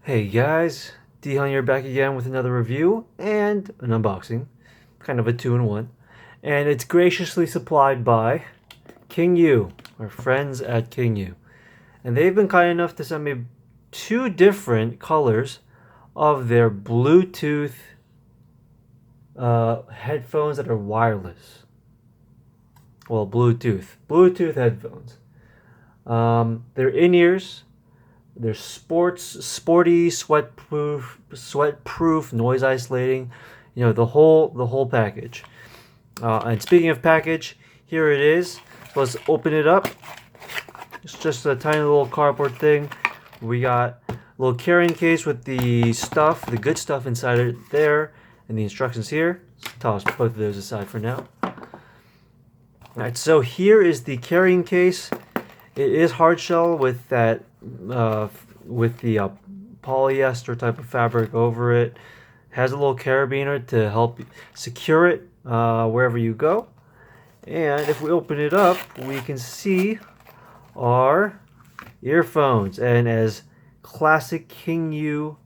Hey guys, Dion here back again with another review and an unboxing, kind of a two-in-one, and it's graciously supplied by KingYou, our friends at KingYou, and they've been kind enough to send me two different colors of their Bluetooth headphones that are wireless. Well, Bluetooth headphones. They're in-ears. They're sporty, sweatproof, noise isolating. You know, the whole package. And speaking of package, here it is. So let's open it up. It's just a tiny little cardboard thing. We got a little carrying case with the stuff, the good stuff inside it there, and the instructions here. Let's toss both of those aside for now. Alright, so here is the carrying case. It is hard shell with that, with the polyester type of fabric over it. Has a little carabiner to help secure it wherever you go. And if we open it up, we can see our earphones. And as classic KingYou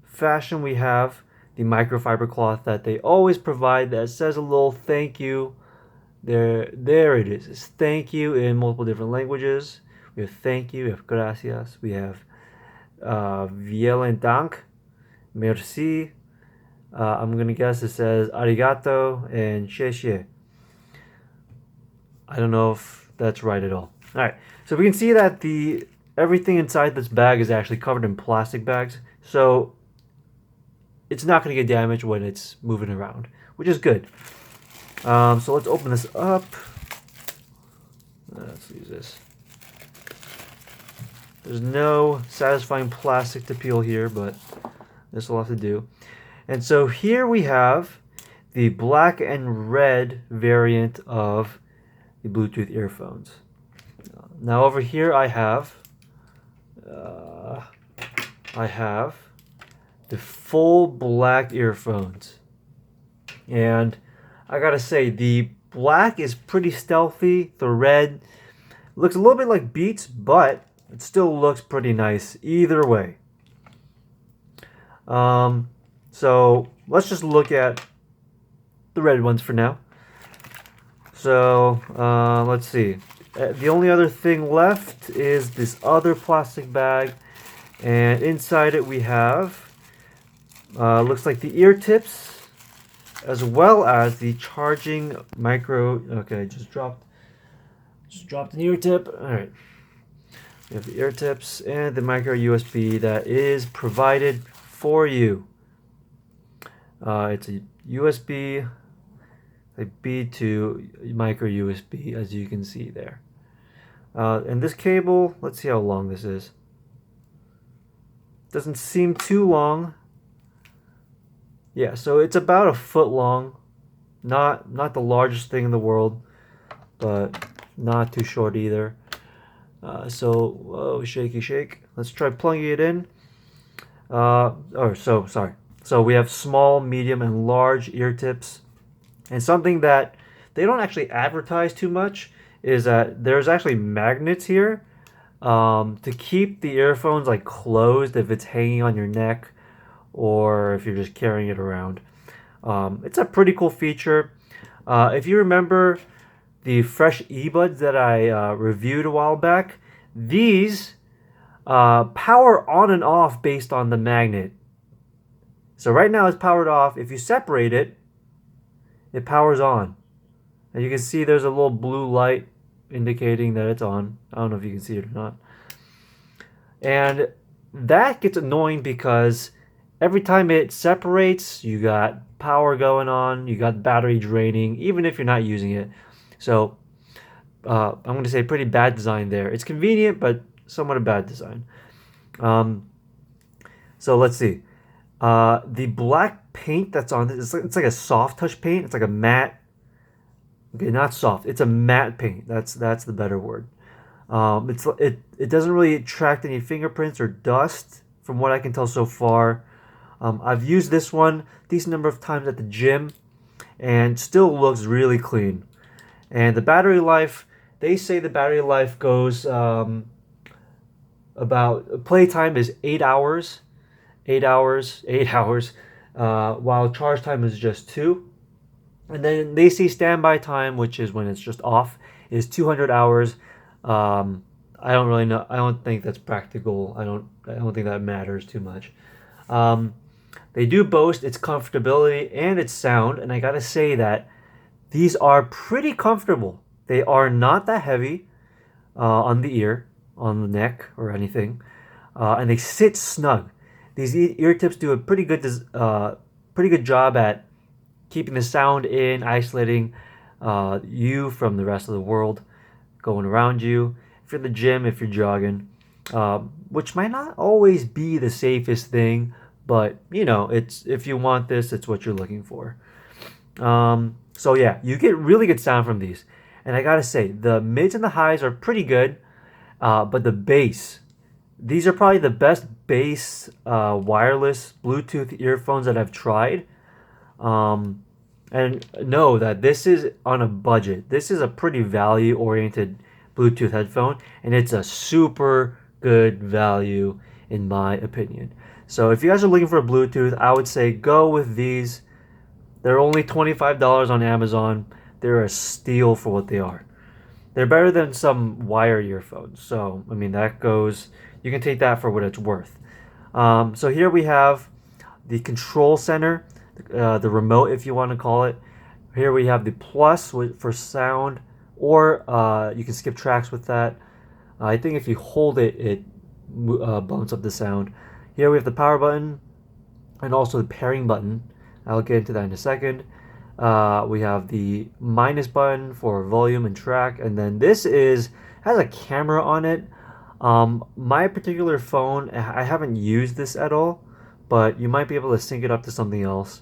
fashion, we have the microfiber cloth that they always provide that says a little thank you. There it is. It's thank you in multiple different languages. We have thank you, we have gracias, we have vielen dank, merci. I'm gonna guess it says arigato and xie. I don't know if that's right at all. All right, so we can see that everything inside this bag is actually covered in plastic bags, so it's not gonna get damaged when it's moving around, which is good. So let's open this up. Let's use this. There's no satisfying plastic to peel here, but this will have to do. And so here we have the black and red variant of the Bluetooth earphones. Now over here I have the full black earphones. And I gotta say, the black is pretty stealthy. The red looks a little bit like Beats, but it still looks pretty nice either way. So let's just look at the red ones for now. So let's see. The only other thing left is this other plastic bag, and inside it we have looks like the ear tips, as well as the charging micro. Okay, just dropped an ear tip. All right, we have the ear tips and the micro USB that is provided for you. It's a USB, a B2 micro USB, as you can see there. And this cable, let's see how long this is. Doesn't seem too long. Yeah, so it's about a foot long. Not the largest thing in the world, but not too short either. Whoa, shaky shake. Let's try plugging it in. Sorry. So we have small, medium, and large ear tips. And something that they don't actually advertise too much is that there's actually magnets here to keep the earphones like closed if it's hanging on your neck or if you're just carrying it around. It's a pretty cool feature. If you remember the fresh earbuds that I reviewed a while back, these power on and off based on the magnet. So right now it's powered off. If you separate it, it powers on. And you can see there's a little blue light indicating that it's on. I don't know if you can see it or not. And that gets annoying because every time it separates, you got power going on, you got battery draining, even if you're not using it. So I'm going to say pretty bad design there. It's convenient, but somewhat a bad design. So let's see. The black paint that's on this, it's like a soft touch paint. It's like a matte. Okay, not soft. It's a matte paint. That's the better word. It doesn't really attract any fingerprints or dust from what I can tell so far. I've used this one a decent number of times at the gym, and still looks really clean. And the battery life, they say the battery life goes about playtime is 8 hours, 8 hours, while charge time is just 2. And then they say standby time, which is when it's just off, is 200 hours. I don't really know. I don't think that's practical. I don't think that matters too much. They do boast its comfortability and its sound, and I gotta say that these are pretty comfortable. They are not that heavy on the ear, on the neck, or anything, and they sit snug. These ear tips do a pretty good job at keeping the sound in, isolating you from the rest of the world going around you. If you're in the gym, if you're jogging, which might not always be the safest thing, but you know, it's if you want this, it's what you're looking for. So yeah, you get really good sound from these, and I gotta say, the mids and the highs are pretty good, but the bass, these are probably the best bass wireless Bluetooth earphones that I've tried. And know that this is on a budget. This is a pretty value-oriented Bluetooth headphone, and it's a super good value in my opinion. So if you guys are looking for a Bluetooth, I would say go with these. They're only $25 on Amazon. They're a steal for what they are. They're better than some wired earphones. So, I mean, that goes, you can take that for what it's worth. So here we have the control center, the remote, if you want to call it. Here we have the plus for sound, or you can skip tracks with that. I think if you hold it, it bumps up the sound. Here we have the power button and also the pairing button. I'll get into that in a second. We have the minus button for volume and track, and then this has a camera on it. My particular phone, I haven't used this at all, but you might be able to sync it up to something else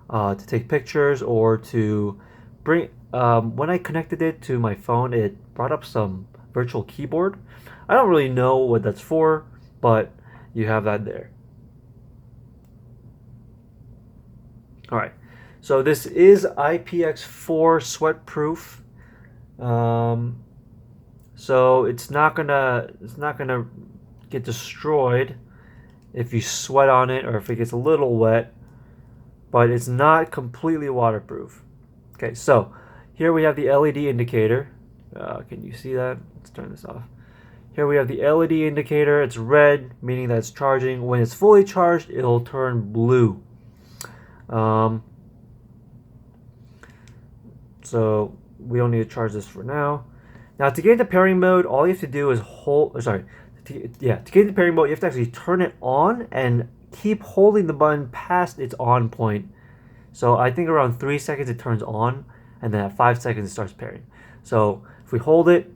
to take pictures or to bring. When I connected it to my phone, it brought up some virtual keyboard. I don't really know what that's for, but you have that there. All right, so this is IPX4 Sweatproof. So it's not gonna get destroyed if you sweat on it or if it gets a little wet, but it's not completely waterproof. Okay, so here we have the LED indicator. Can you see that? Let's turn this off. Here we have the LED indicator. It's red, meaning that it's charging. When it's fully charged, it'll turn blue. So we don't need to charge this for now. Now to get into pairing mode, all you have to do is to get into pairing mode, you have to actually turn it on and keep holding the button past its on point. So I think around 3 seconds it turns on, and then at 5 seconds it starts pairing. So if we hold it,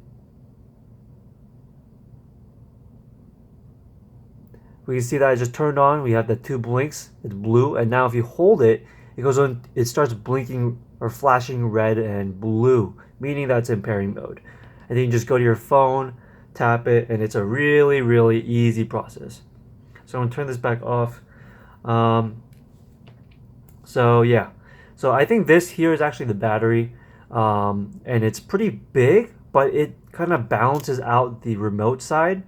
we can see that it just turned on. We have the 2 blinks, it's blue, and now if you hold it, it goes on, it starts blinking or flashing red and blue, meaning that it's in pairing mode. And then you just go to your phone, tap it, and it's a really, really easy process. So I'm gonna turn this back off. So yeah, so I think this here is actually the battery, and it's pretty big, but it kind of balances out the remote side.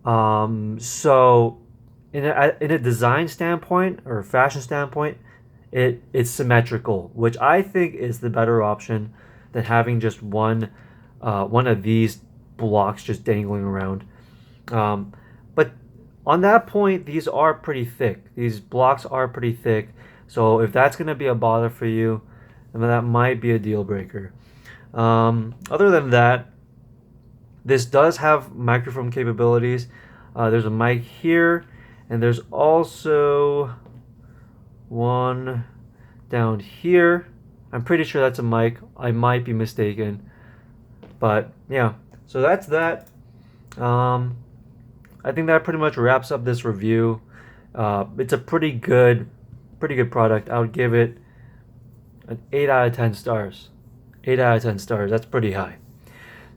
So in a design standpoint or fashion standpoint, it's symmetrical, which I think is the better option than having just one of these blocks just dangling around. But on that point, these are pretty thick. These blocks are pretty thick. So if that's going to be a bother for you, then that might be a deal breaker. Other than that, this does have microphone capabilities. There's a mic here, and there's also one down here. I'm pretty sure that's a mic. I might be mistaken. But yeah, so that's that. I think that pretty much wraps up this review. It's a pretty good product. I would give it an 8 out of 10 stars. 8 out of 10 stars. That's pretty high.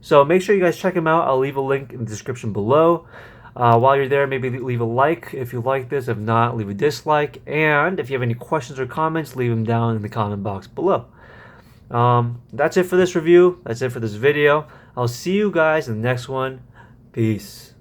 So make sure you guys check them out. I'll leave a link in the description below. While you're there, maybe leave a like if you like this. If not, leave a dislike. And if you have any questions or comments, leave them down in the comment box below. That's it for this review. That's it for this video. I'll see you guys in the next one. Peace.